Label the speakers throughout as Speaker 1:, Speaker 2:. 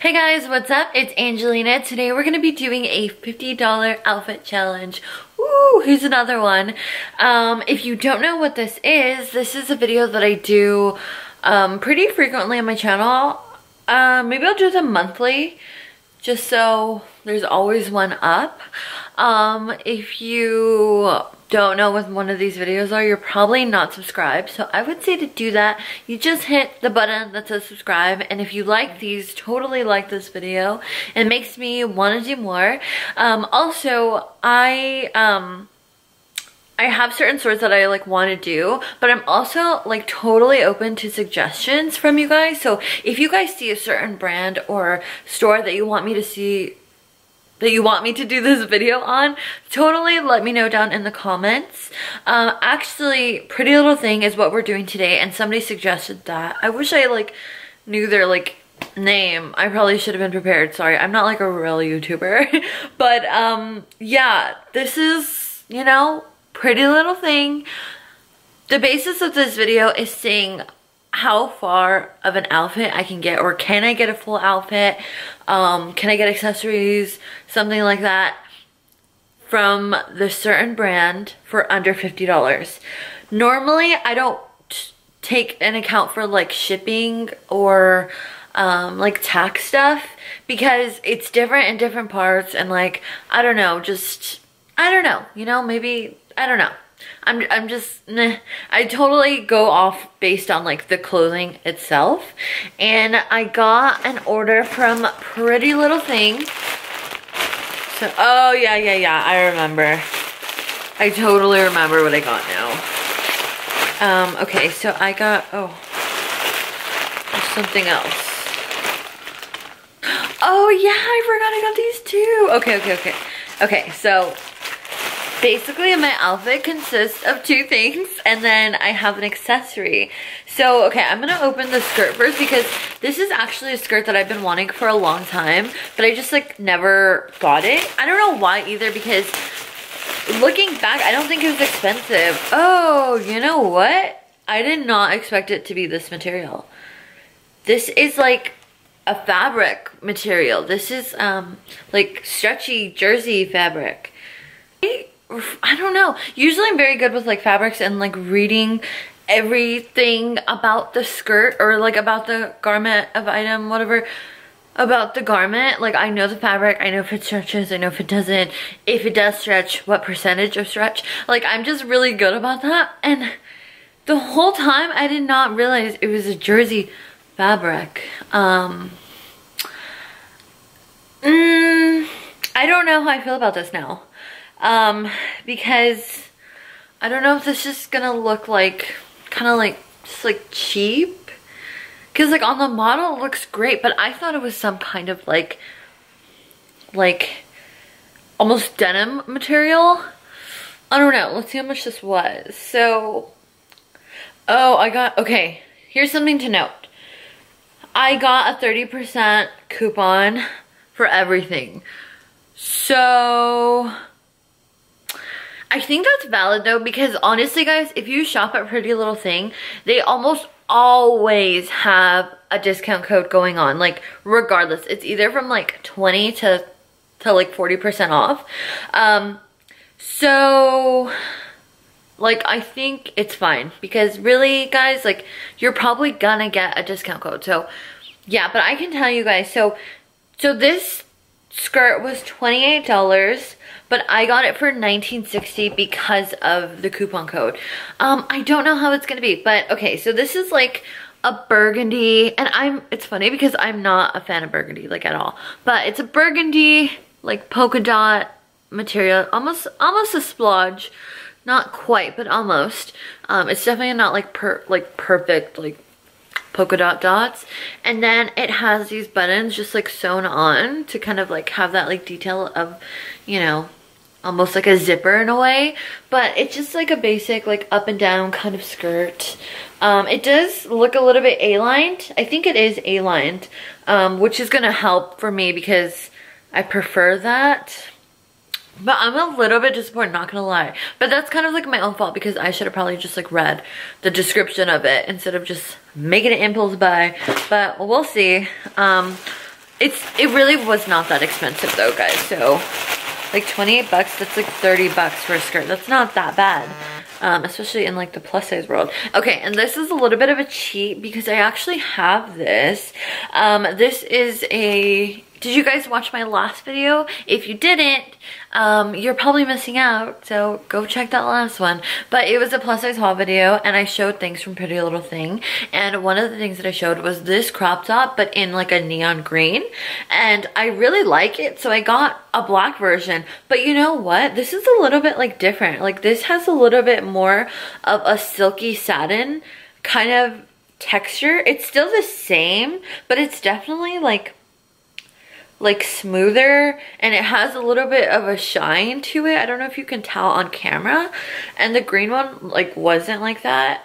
Speaker 1: Hey guys, what's up? It's Angelina. Today we're going to be doing a $50 outfit challenge. Woo, here's another one. If you don't know what this is a video that I do pretty frequently on my channel. Maybe I'll do them monthly, just so there's always one up. If you don't know what one of these videos are, you're probably not subscribed, so I would say to do that, you just hit the button that says subscribe, and if you like these, totally like this video, it makes me want to do more. Also, I have certain sorts that I like want to do, but I'm also like totally open to suggestions from you guys. So if you guys see a certain brand or store that you want me to see, that you want me to do this video on, totally let me know down in the comments. Actually, Pretty Little Thing is what we're doing today, and somebody suggested that. I wish I like knew their like name. I probably should have been prepared. Sorry, I'm not like a real YouTuber. But yeah, this is, you know, Pretty Little Thing. The basis of this video is seeing how far of an outfit I can get, or can I get a full outfit, can I get accessories, something like that, from the certain brand for under $50. Normally I don't take an account for like shipping or like tax stuff, because it's different in different parts, and like I don't know, you know, maybe I don't know. I'm just, I totally go off based on like the clothing itself. And I got an order from Pretty Little Thing. So, oh yeah, I remember. I totally remember what I got now. Okay, so I got, oh, there's something else. Oh yeah, I forgot I got these too. Okay, so basically my outfit consists of two things, and then I have an accessory. So okay, I'm gonna open the skirt first, because this is actually a skirt that I've been wanting for a long time, but I just like never bought it. I don't know why either, because looking back, I don't think it was expensive. Oh, you know what? I did not expect it to be this material. This is like a fabric material. This is like stretchy jersey fabric. I don't know. Usually I'm very good with like fabrics and like reading everything about the skirt, or like about the garment of item, whatever, about the garment. Like I know the fabric, I know if it stretches, I know if it doesn't, if it does stretch, what percentage of stretch. Like I'm just really good about that. And the whole time I did not realize it was a jersey fabric. I don't know how I feel about this now. Because I don't know if this is gonna look like kind of like just like cheap, because like on the model it looks great, but I thought it was some kind of like almost denim material. I don't know. Let's see how much this was. So, oh, I got, okay, here's something to note. I got a 30% coupon for everything, so I think that's valid though, because honestly guys, if you shop at Pretty Little Thing, they almost always have a discount code going on. Like regardless, it's either from like 20 to like 40% off. So like I think it's fine, because really guys, like you're probably gonna get a discount code. So yeah, but I can tell you guys, so this skirt was $28, but I got it for $19.60 because of the coupon code. I don't know how it's gonna be, but okay, so this is like a burgundy, and it's funny because I'm not a fan of burgundy like at all, but it's a burgundy like polka dot material, almost a splodge, not quite, but almost. It's definitely not like perfect like polka dot dots, and then it has these buttons just like sewn on to kind of like have that like detail of, you know, almost like a zipper in a way, but it's just like a basic like up and down kind of skirt. It does look a little bit A-lined. I think it is A-lined, which is gonna help for me because I prefer that. But I'm a little bit disappointed, not gonna lie. But that's kind of like my own fault, because I should have probably just like read the description of it instead of just making an impulse buy. But we'll see. it really was not that expensive though, guys. So like 28 bucks, that's like 30 bucks for a skirt. That's not that bad. Especially in like the plus size world. Okay, and this is a little bit of a cheat because I actually have this. This is a, did you guys watch my last video? If you didn't, you're probably missing out, so go check that last one. But it was a plus size haul video and I showed things from Pretty Little Thing, and one of the things that I showed was this crop top but in like a neon green, and I really like it, so I got a black version. But you know what, this is a little bit like different. Like this has a little bit more of a silky satin kind of texture. It's still the same, but it's definitely like smoother, and it has a little bit of a shine to it. I don't know if you can tell on camera, and the green one like wasn't like that.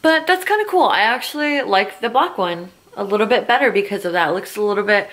Speaker 1: But that's kind of cool. I actually like the black one a little bit better because of that. It looks a little bit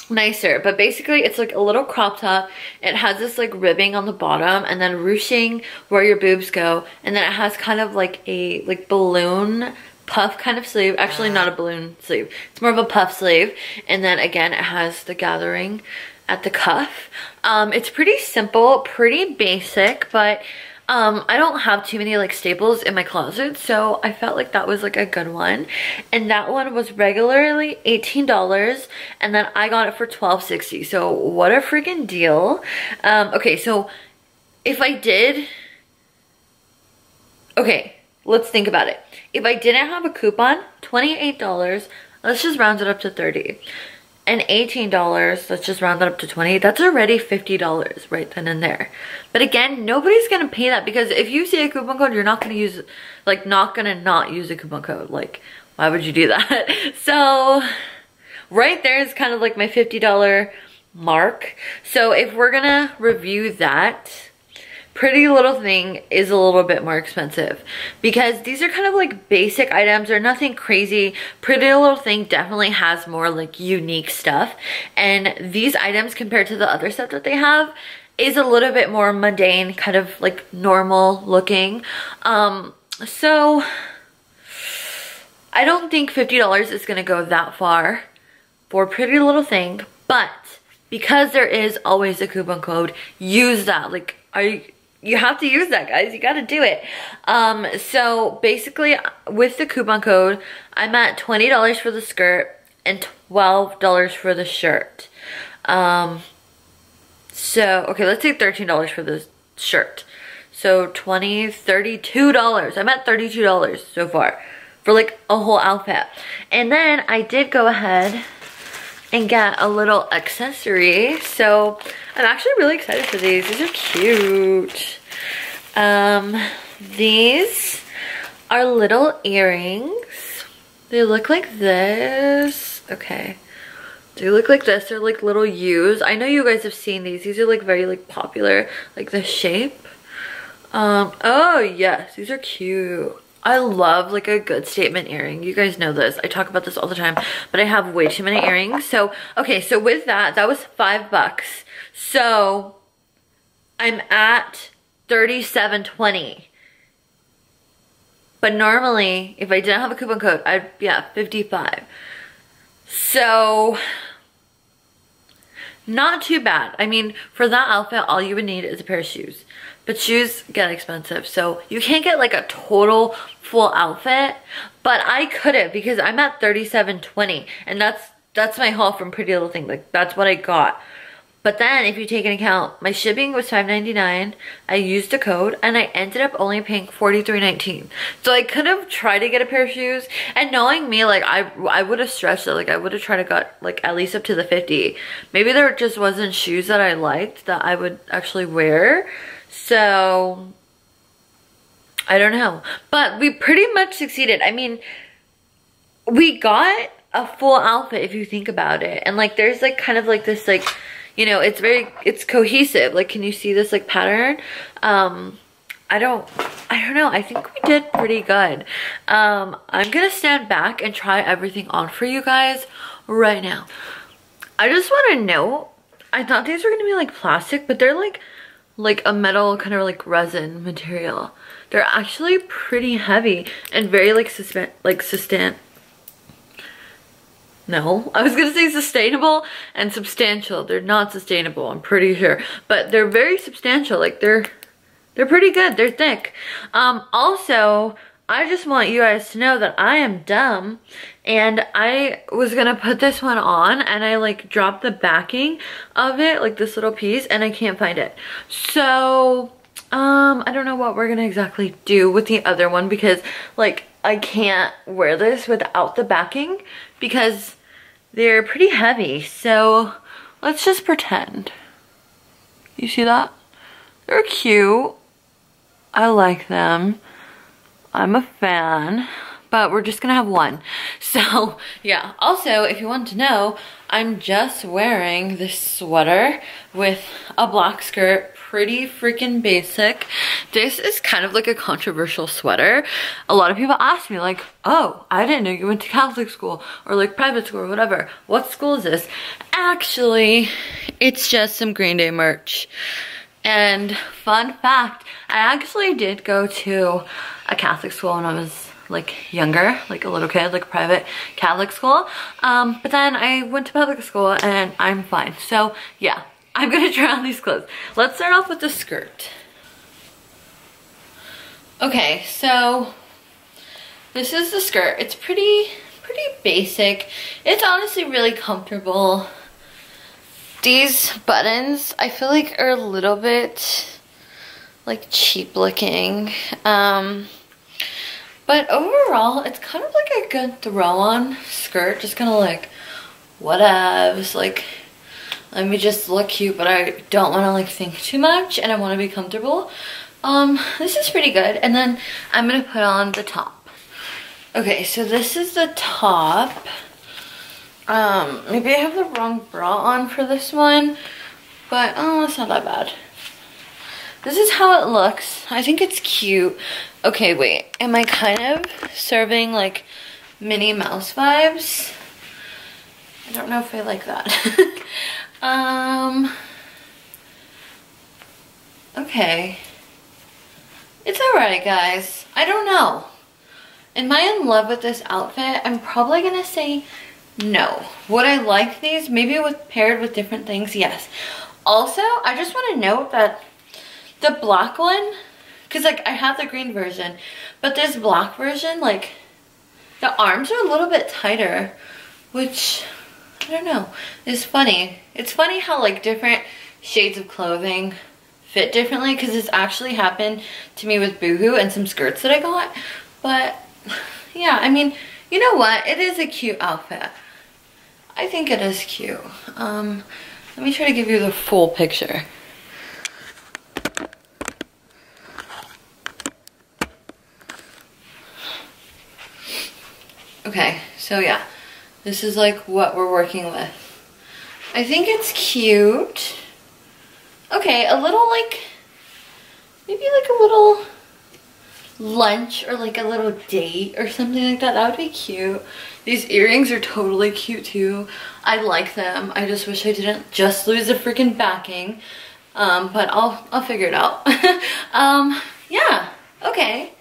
Speaker 1: nicer. But basically it's like a little crop top. It has this like ribbing on the bottom and then ruching where your boobs go, and then it has kind of like a balloon puff kind of sleeve. Actually not a balloon sleeve, it's more of a puff sleeve, and then again it has the gathering at the cuff. It's pretty simple, pretty basic, but I don't have too many like staples in my closet, so I felt like that was like a good one. And that one was regularly $18, and then I got it for $12.60, so what a freaking deal. Okay, so if I did, okay, let's think about it. If I didn't have a coupon, $28, let's just round it up to 30. And $18, let's just round it up to 20. That's already $50 right then and there. But again, nobody's gonna pay that, because if you see a coupon code, you're not gonna use, like, not use a coupon code. Like, why would you do that? So right there is kind of like my $50 mark. So if we're gonna review that, Pretty Little Thing is a little bit more expensive because these are kind of like basic items. They're nothing crazy. Pretty Little Thing definitely has more like unique stuff, and these items compared to the other stuff that they have is a little bit more mundane, kind of like normal looking. So I don't think $50 is gonna go that far for Pretty Little Thing, but because there is always a coupon code, use that. Like, you have to use that, guys. You got to do it. So basically with the coupon code, I'm at $20 for the skirt and $12 for the shirt. So, okay, let's say $13 for the shirt. So $20, $32. I'm at $32 so far for like a whole outfit. And then I did go ahead and get a little accessory. So I'm actually really excited for these. These are cute. These are little earrings. They look like this. Okay. They look like this. They're like little U's. I know you guys have seen these. These are like very like popular, like the shape. Oh yes, these are cute. I love like a good statement earring. You guys know this. I talk about this all the time, but I have way too many earrings. So, okay, so with that was $5. So I'm at $37.20. But normally, if I didn't have a coupon code, yeah, $55. So not too bad. I mean, for that outfit, all you would need is a pair of shoes. But shoes get expensive, so you can't get like a total full outfit. But I couldn't, because I'm at $37.20, and that's my haul from Pretty Little Thing. Like, that's what I got. But then if you take into account, my shipping was $5.99. I used a code, and I ended up only paying $43.19. So I could have tried to get a pair of shoes, and knowing me, like I would have stretched it. Like I would have tried to got like at least up to the 50. Maybe there just wasn't shoes that I liked that I would actually wear. So I don't know, but we pretty much succeeded. I mean, we got a full outfit if you think about it, and like there's like kind of like this, like, you know, it's cohesive. Like, can you see this like pattern? I don't know. I think we did pretty good. I'm gonna stand back and try everything on for you guys right now. I just want to note, I thought these were gonna be like plastic, but they're like a metal kind of like resin material. They're actually pretty heavy and very like No, I was gonna say sustainable and substantial. They're not sustainable, I'm pretty sure. But they're very substantial, like they're pretty good, they're thick. Also, I just want you guys to know that I am dumb and I was gonna put this one on and I like dropped the backing of it, like this little piece, and I can't find it. So, I don't know what we're gonna exactly do with the other one because like I can't wear this without the backing because they're pretty heavy. So let's just pretend. You see that? They're cute. I like them. I'm a fan, but we're just gonna have one. So yeah, also if you want to know, I'm just wearing this sweater with a black skirt, pretty freaking basic. This is kind of like a controversial sweater. A lot of people ask me like, oh, I didn't know you went to Catholic school or like private school or whatever. What school is this? Actually, it's just some Green Day merch. And fun fact, I actually did go to a Catholic school when I was like younger, like a little kid, like a private Catholic school. But then I went to public school and I'm fine. So yeah, I'm gonna try on these clothes. Let's start off with the skirt. Okay, so this is the skirt. It's pretty basic. It's honestly really comfortable. These buttons, I feel like are a little bit like cheap looking. But overall, it's kind of like a good throw on skirt. Just kind of like, whatevs, like, let me just look cute, but I don't want to like think too much and I want to be comfortable. This is pretty good. And then I'm going to put on the top. Okay, so this is the top. Maybe I have the wrong bra on for this one, but oh, it's not that bad. This is how it looks. I think it's cute. Okay, wait, am I kind of serving like Minnie Mouse vibes? I don't know if I like that. Okay. It's alright, guys. I don't know. Am I in love with this outfit? I'm probably gonna say no. Would I like these? Maybe paired with different things? Yes. Also, I just want to note that the black one, because like I have the green version, but this black version, like the arms are a little bit tighter, which I don't know, is funny. It's funny how like different shades of clothing fit differently, because this actually happened to me with Boohoo and some skirts that I got. But yeah, I mean, you know what? It is a cute outfit. I think it is cute. Let me try to give you the full picture. Okay, so yeah, this is like what we're working with. I think it's cute. Okay, a little like, maybe like a little lunch or like a little date or something like that. That would be cute. These earrings are totally cute too. I like them. I just wish I didn't just lose the freaking backing. But I'll figure it out. Yeah, okay.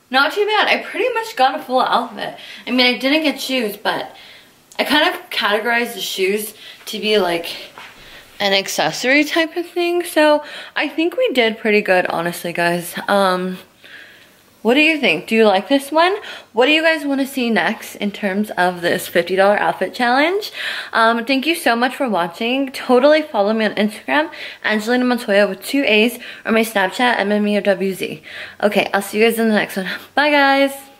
Speaker 1: Not too bad. I pretty much got a full outfit. I mean, I didn't get shoes, but I kind of categorized the shoes to be like an accessory type of thing. So I think we did pretty good, honestly, guys. What do you think? Do you like this one? What do you guys want to see next in terms of this $50 outfit challenge? Thank you so much for watching. Totally follow me on Instagram, Angelina Montoya with 2 A's, or my Snapchat, MMEOWZ. Okay, I'll see you guys in the next one. Bye, guys.